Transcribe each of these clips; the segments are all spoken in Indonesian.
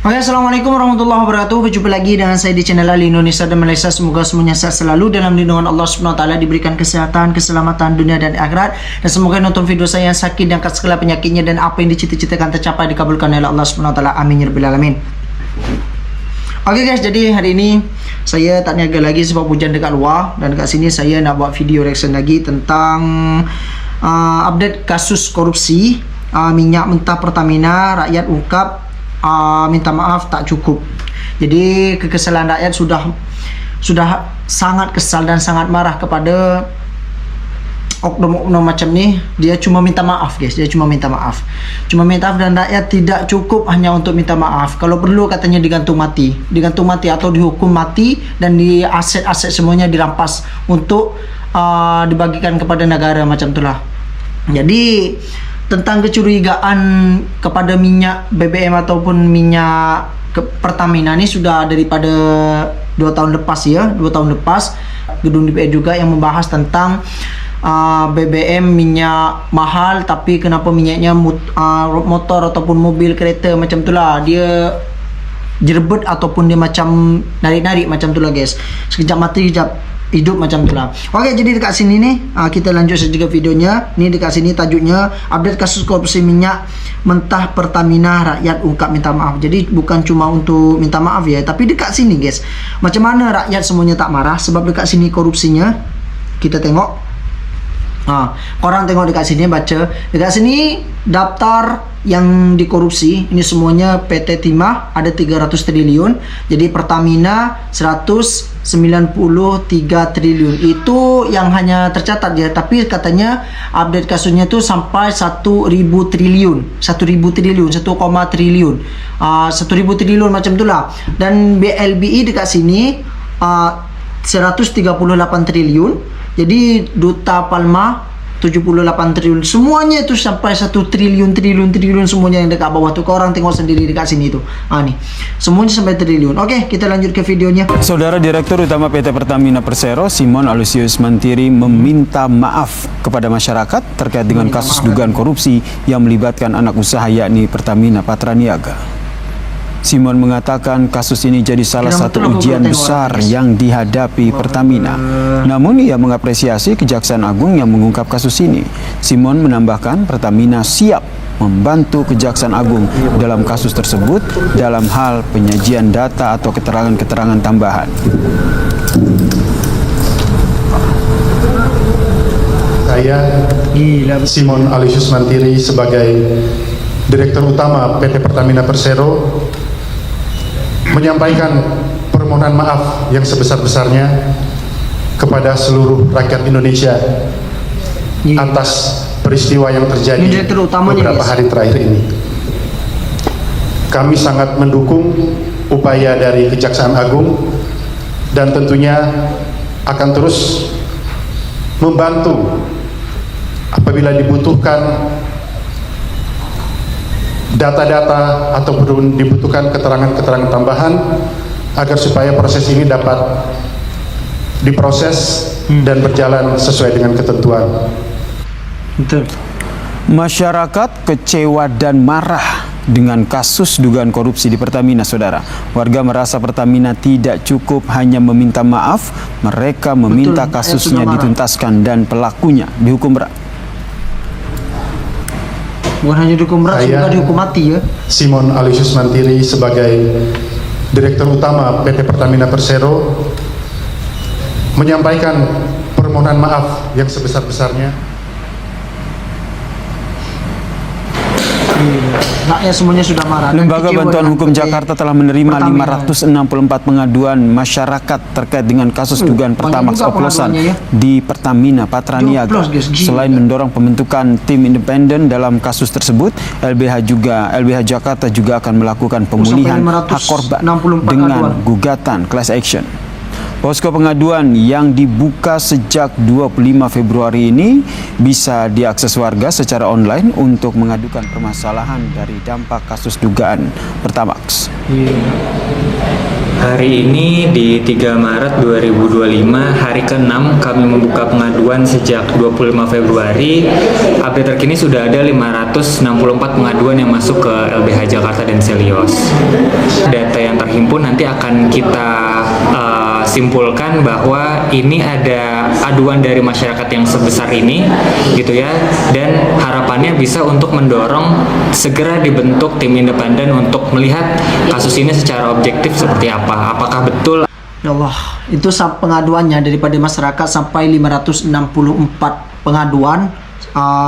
Oke, assalamualaikum warahmatullahi wabarakatuh. Berjumpa lagi dengan saya di channel Ali Indonesia dan Malaysia. Semoga semuanya sehat selalu dalam lindungan Allah Subhanahu Wa Taala, diberikan kesehatan, keselamatan dunia dan akhirat. Dan semoga nonton video saya yang sakit dan segala penyakitnya dan apa yang dicita-citakan tercapai dikabulkan oleh Allah Subhanahu Wa Taala. Amin ya rabbil alamin. Oke guys, jadi hari ini saya tak niaga lagi sebab hujan dekat luar, dan dekat sini saya nak buat video reaction lagi tentang update kasus korupsi minyak mentah Pertamina. Rakyat ungkap minta maaf tak cukup. Jadi kekesalan rakyat sudah sangat kesal dan sangat marah kepada oknum-oknum macam ni. Dia cuma minta maaf guys, dia cuma minta maaf. Cuma minta maaf, dan rakyat tidak cukup hanya untuk minta maaf. Kalau perlu katanya digantung mati atau dihukum mati, dan di aset-aset semuanya dirampas untuk dibagikan kepada negara macam itulah. Jadi tentang kecurigaan kepada minyak BBM ataupun minyak Pertamina ini sudah daripada 2 tahun lepas ya. 2 tahun lepas gedung DPR juga yang membahas tentang BBM minyak mahal, tapi kenapa minyaknya motor ataupun mobil kereta macam itulah dia jerebet ataupun dia macam narik-narik macam itulah guys. Sekejap mati sekejap hidup macam itulah. Oke, jadi dekat sini nih kita lanjut saja videonya. Ini dekat sini tajuknya update kasus korupsi minyak mentah Pertamina, rakyat ungkap minta maaf. Jadi bukan cuma untuk minta maaf ya, tapi dekat sini guys, macam mana rakyat semuanya tak marah sebab dekat sini korupsinya. Kita tengok. Korang tengok dekat sini, baca dekat sini daftar yang dikorupsi. Ini semuanya PT Timah ada 300 triliun. Jadi Pertamina 193 triliun. Itu yang hanya tercatat ya, tapi katanya update kasusnya tuh sampai 1000 triliun. 1000 triliun, 1, triliun. 1000 triliun macam itulah. Dan BLBI dekat sini 138 triliun. Jadi Duta Palma 78 triliun. Semuanya itu sampai 1 triliun semuanya yang dekat bawah tuh. Orang tengok sendiri dekat sini tuh. Nih. Semuanya sampai triliun. Oke, kita lanjut ke videonya. Saudara Direktur Utama PT Pertamina Persero, Simon Aloysius Mantiri, meminta maaf kepada masyarakat terkait dengan kasus dugaan korupsi yang melibatkan anak usaha yakni Pertamina Patraniaga. Simon mengatakan kasus ini jadi salah satu ujian besar yang dihadapi Pertamina. Namun ia mengapresiasi Kejaksaan Agung yang mengungkap kasus ini. Simon menambahkan Pertamina siap membantu Kejaksaan Agung dalam kasus tersebut dalam hal penyajian data atau keterangan-keterangan tambahan. Saya Simon Aloysius Mantiri sebagai Direktur Utama PT Pertamina Persero menyampaikan permohonan maaf yang sebesar-besarnya kepada seluruh rakyat Indonesia atas peristiwa yang terjadi beberapa hari terakhir ini. Kami sangat mendukung upaya dari Kejaksaan Agung dan tentunya akan terus membantu apabila dibutuhkan data-data ataupun dibutuhkan keterangan-keterangan tambahan agar supaya proses ini dapat diproses dan berjalan sesuai dengan ketentuan. Betul. Masyarakat kecewa dan marah dengan kasus dugaan korupsi di Pertamina, saudara. Warga merasa Pertamina tidak cukup hanya meminta maaf, mereka meminta kasusnya dituntaskan dan pelakunya dihukum berat. Bukan hanya dihukum berat, juga dihukum mati ya. Simon Aloysius Mantiri sebagai Direktur Utama PT Pertamina Persero menyampaikan permohonan maaf yang sebesar-besarnya. Rakyat semuanya sudah marah. Lembaga Bantuan Hukum Jakarta telah menerima 564 pengaduan masyarakat terkait dengan kasus dugaan Pertamax oplosan di Pertamina Patraniaga. Selain mendorong pembentukan tim independen dalam kasus tersebut, LBH Jakarta juga akan melakukan pemulihan hak korban dengan gugatan class action. Posko pengaduan yang dibuka sejak 25 Februari ini bisa diakses warga secara online untuk mengadukan permasalahan dari dampak kasus dugaan Pertamax. Hari ini di 3 Maret 2025, hari ke-6 kami membuka pengaduan sejak 25 Februari. Update terkini sudah ada 564 pengaduan yang masuk ke LBH Jakarta dan Selios. Data yang terhimpun nanti akan kita simpulkan bahwa ini ada aduan dari masyarakat yang sebesar ini gitu ya, dan harapannya bisa untuk mendorong segera dibentuk tim independen untuk melihat kasus ini secara objektif seperti apa, apakah betul. Ya Allah, itu pengaduannya daripada masyarakat sampai 564 pengaduan.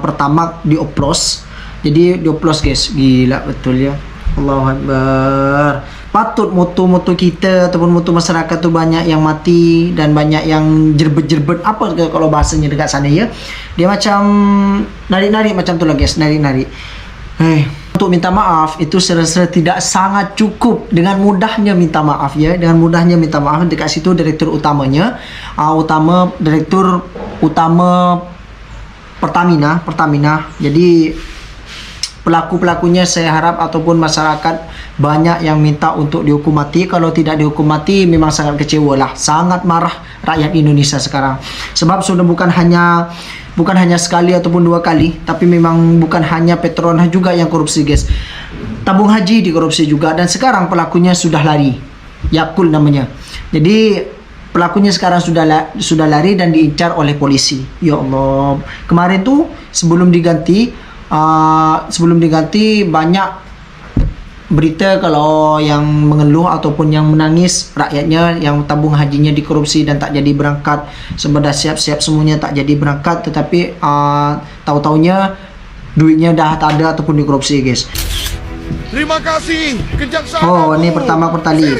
Pertama dioplos, jadi dioplos guys, gila betul ya. Allahu Akbar. Patut mutu-mutu kita ataupun mutu masyarakat tuh banyak yang mati dan banyak yang jerbet-jerbet, apa kalau bahasanya dekat sana ya, dia macam narik-narik macam tu lah guys, narik-narik. Untuk minta maaf itu serasa tidak sangat cukup. Dengan mudahnya minta maaf ya, dengan mudahnya minta maaf. Dekat situ direktur utamanya, direktur utama Pertamina. Jadi pelaku-pelakunya saya harap ataupun masyarakat banyak yang minta untuk dihukum mati. Kalau tidak dihukum mati memang sangat kecewa lah, sangat marah rakyat Indonesia sekarang. Sebab sudah bukan hanya sekali ataupun 2 kali, tapi memang bukan hanya Petronas juga yang korupsi guys. Tabung haji dikorupsi juga, dan sekarang pelakunya sudah lari. Yakul namanya. Jadi pelakunya sekarang sudah lari dan diincar oleh polisi. Ya Allah. Kemarin tuh sebelum diganti banyak berita kalau yang mengeluh ataupun yang menangis rakyatnya yang tabung hajinya dikorupsi dan tak jadi berangkat, sudah siap-siap semuanya tak jadi berangkat, tetapi tahu-taunya duitnya dah tak ada ataupun dikorupsi guys. Terima kasih Kejaksaan. Oh, ini pertama kali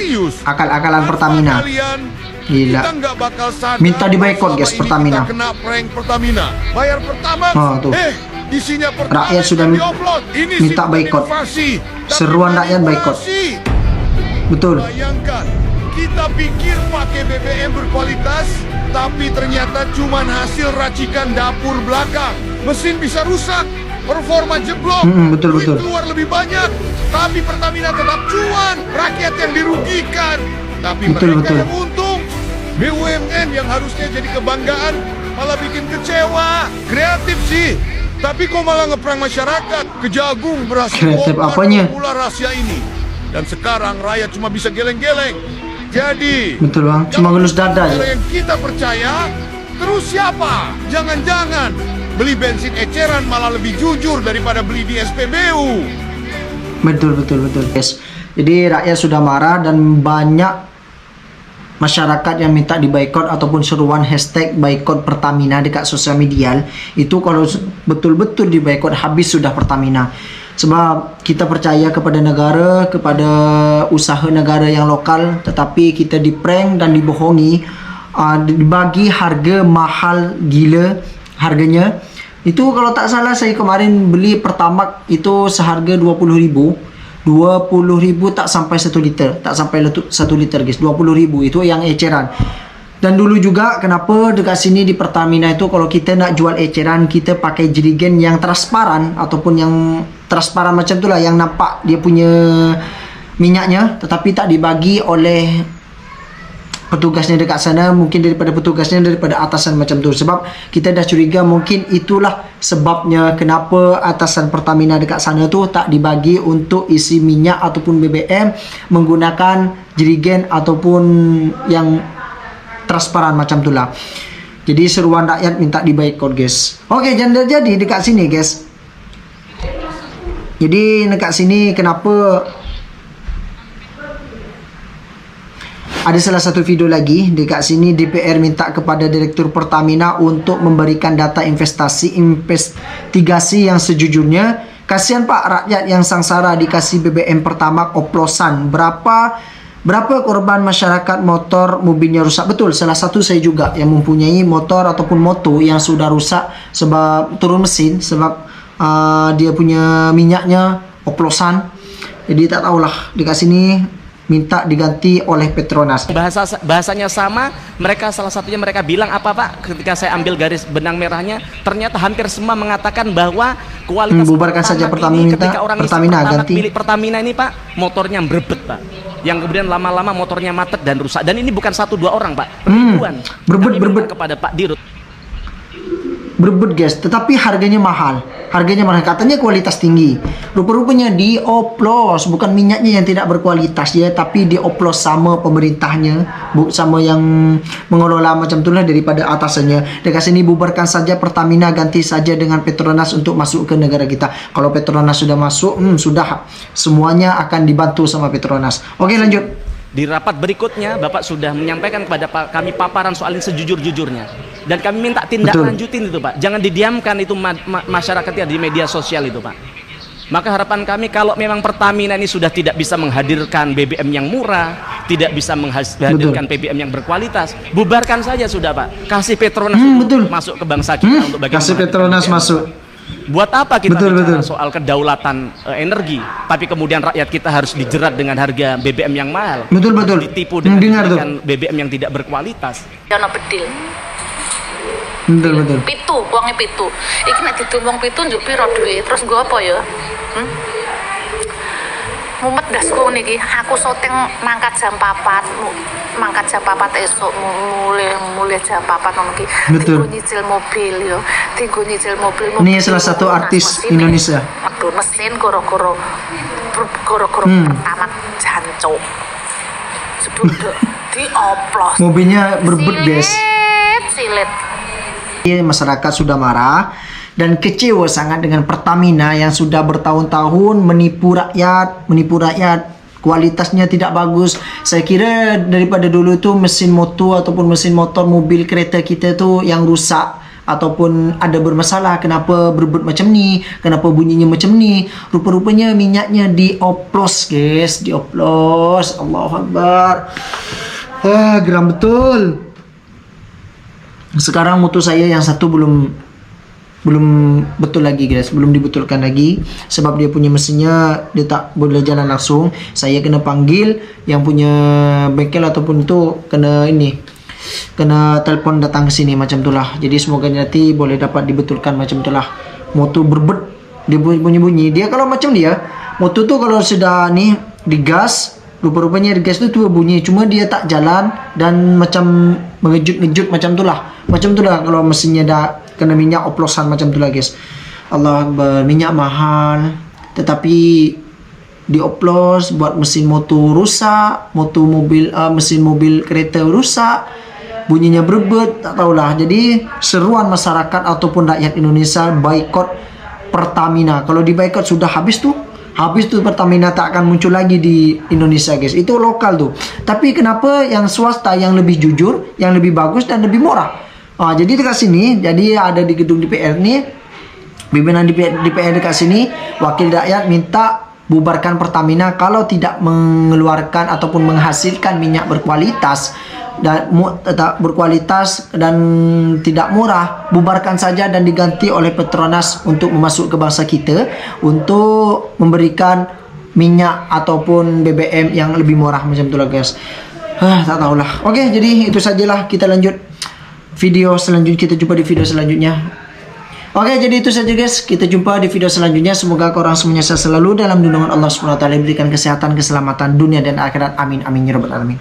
akal-akalan Pertamina. Gila. Minta diboikot guys Pertamina. Kena prank Pertamina. Bayar pertama. Tuh. Isinya rakyat sudah minta boikot. Seruan rakyat boikot. Betul. Bayangkan, kita pikir pakai BBM berkualitas, tapi ternyata cuman hasil racikan dapur belakang. Mesin bisa rusak, performa jeblok, betul. keluar lebih banyak, tapi Pertamina tetap cuan, rakyat yang dirugikan. Tapi mereka yang untung. BUMN yang harusnya jadi kebanggaan malah bikin kecewa. Kreatif sih, tapi kok malah ngeprang masyarakat. Kejagung berhasil bongkar pula rahasia ini, dan sekarang rakyat cuma bisa geleng-geleng. Jadi betul bang, cuma gelus dada ya. Yang kita percaya, terus siapa? Jangan-jangan beli bensin eceran malah lebih jujur daripada beli di SPBU. Betul guys. Jadi rakyat sudah marah dan banyak masyarakat yang minta diboikot ataupun seruan hashtag boikot Pertamina dekat sosial media. Itu kalau betul-betul diboikot habis sudah Pertamina. Sebab kita percaya kepada negara, kepada usaha negara yang lokal, tetapi kita diprank dan dibohongi, dibagi harga mahal gila harganya. Itu kalau tak salah saya kemarin beli Pertamax itu seharga 20.000 tak sampai 1 liter, tak sampai 1 liter guys, 20.000 itu yang eceran. Dan dulu juga kenapa dekat sini di Pertamina itu kalau kita nak jual eceran, kita pakai jerigen yang transparan ataupun yang transparan macam itulah, yang nampak dia punya minyaknya, tetapi tak dibagi oleh petugasnya dekat sana, mungkin daripada atasan macam tu. Sebab kita dah curiga mungkin itulah sebabnya kenapa atasan Pertamina dekat sana tu tak dibagi untuk isi minyak ataupun BBM menggunakan jerigen ataupun yang transparan macam tu lah. Jadi seruan rakyat minta diboikot guys. Okey, jangan jadi dekat sini guys. Jadi dekat sini kenapa ada salah satu video lagi dekat sini, DPR minta kepada Direktur Pertamina untuk memberikan data investigasi yang sejujurnya. Kasihan Pak, rakyat yang sangsara dikasih BBM Pertamax oplosan. Berapa korban masyarakat motor mobilnya rusak? Betul, salah satu saya juga yang mempunyai motor ataupun moto yang sudah rusak sebab turun mesin, sebab dia punya minyaknya oplosan. Jadi tak tahulah dekat sini minta diganti oleh Petronas. Bahasanya sama, salah satunya mereka bilang apa Pak, ketika saya ambil garis benang merahnya, ternyata hampir semua mengatakan bahwa kualitas bubarkan saja Pertamina, ketika orang Pertamina ganti. milik Pertamina ini Pak, motornya berebet Pak, yang kemudian lama-lama motornya macet dan rusak, dan ini bukan 1-2 orang Pak, ribuan. Berebet Kepada Pak Dirut. Berebut guys, tetapi harganya mahal. Katanya kualitas tinggi. Rupa-rupanya dioplos, bukan minyaknya yang tidak berkualitas ya, tapi dioplos sama pemerintahnya, sama yang mengelola macam itulah daripada atasannya. Dekat sini bubarkan saja Pertamina, ganti saja dengan Petronas untuk masuk ke negara kita. Kalau Petronas sudah masuk, sudah semuanya akan dibantu sama Petronas. Oke, lanjut. Di rapat berikutnya Bapak sudah menyampaikan kepada kami paparan soal ini sejujur-jujurnya, dan kami minta tindak lanjutin itu Pak, jangan didiamkan itu masyarakat ya di media sosial itu Pak. Maka harapan kami, kalau memang Pertamina ini sudah tidak bisa menghadirkan BBM yang murah, tidak bisa menghadirkan BBM yang berkualitas, bubarkan saja sudah Pak, kasih Petronas masuk ke bangsa kita untuk bagaimana kasih Petronas masuk. Buat apa kita bicara soal kedaulatan energi, tapi kemudian rakyat kita harus dijerat dengan harga BBM yang mahal, ditipu dengan BBM yang tidak berkualitas. Ono bedil. Betul. Pitu, uangnya pitu. Iki nek ditumbang pitu njuk piro duit, terus gue apa ya? Mumet dasku niki, aku syuting mangkat jam 4, mangkat jam 4 esok, mulai jam 4 ngono iki. Tinggu nyicil mobil yo, Ini salah satu artis Indonesia. Aduh, mesin goro-goro pertama jancuk. Sebelum dioplos. Mobilnya berebut guys. Silet. Masyarakat sudah marah dan kecewa sangat dengan Pertamina yang sudah bertahun-tahun menipu rakyat, kualitasnya tidak bagus. Saya kira daripada dulu itu mesin motor ataupun mesin motor mobil kereta kita itu yang rusak ataupun ada bermasalah, kenapa berebut macam ni, kenapa bunyinya macam ni. Rupa-rupanya minyaknya dioplos guys, dioplos. Allahu Akbar. Geram betul. Sekarang motor saya yang satu belum betul lagi guys, belum dibetulkan lagi sebab dia punya mesinnya dia tak boleh jalan langsung. Saya kena panggil yang punya bengkel ataupun itu kena telepon datang ke sini macam itulah. Jadi semoga nanti boleh dapat dibetulkan macam itulah. Motor berbet, dia bunyi-bunyi. Dia kalau macam dia, motor tuh kalau sudah nih digas, rupa-rupanya digas itu bunyi, cuma dia tak jalan dan macam mengejut-ngejut macam itulah. Macam itulah kalau mesinnya dah kena minyak oplosan macam itulah guys. Allah Akbar, minyak mahal tetapi dioplos buat mesin motor rusak, mesin mobil kereta rusak, bunyinya berebut, tak tahulah. Jadi seruan masyarakat ataupun rakyat Indonesia boikot Pertamina. Kalau di boikot sudah habis tuh Pertamina tak akan muncul lagi di Indonesia guys. Itu lokal tuh. Tapi kenapa yang swasta yang lebih jujur, yang lebih bagus dan lebih murah? Jadi dekat sini, jadi ada di gedung DPR nih, pimpinan DPR dekat sini, wakil rakyat minta bubarkan Pertamina kalau tidak mengeluarkan ataupun menghasilkan minyak berkualitas dan tidak murah. Bubarkan saja dan diganti oleh Petronas untuk memasuk ke bangsa kita untuk memberikan minyak ataupun BBM yang lebih murah macam itulah guys. Tak tahulah. Oke, jadi itu sajalah, kita lanjut video selanjutnya, kita jumpa di video selanjutnya. Oke, jadi itu saja guys, kita jumpa di video selanjutnya. Semoga korang semuanya sehat selalu dalam lindungan Allah SWT, diberikan kesehatan, keselamatan dunia dan akhirat. Amin amin ya rabbal alamin.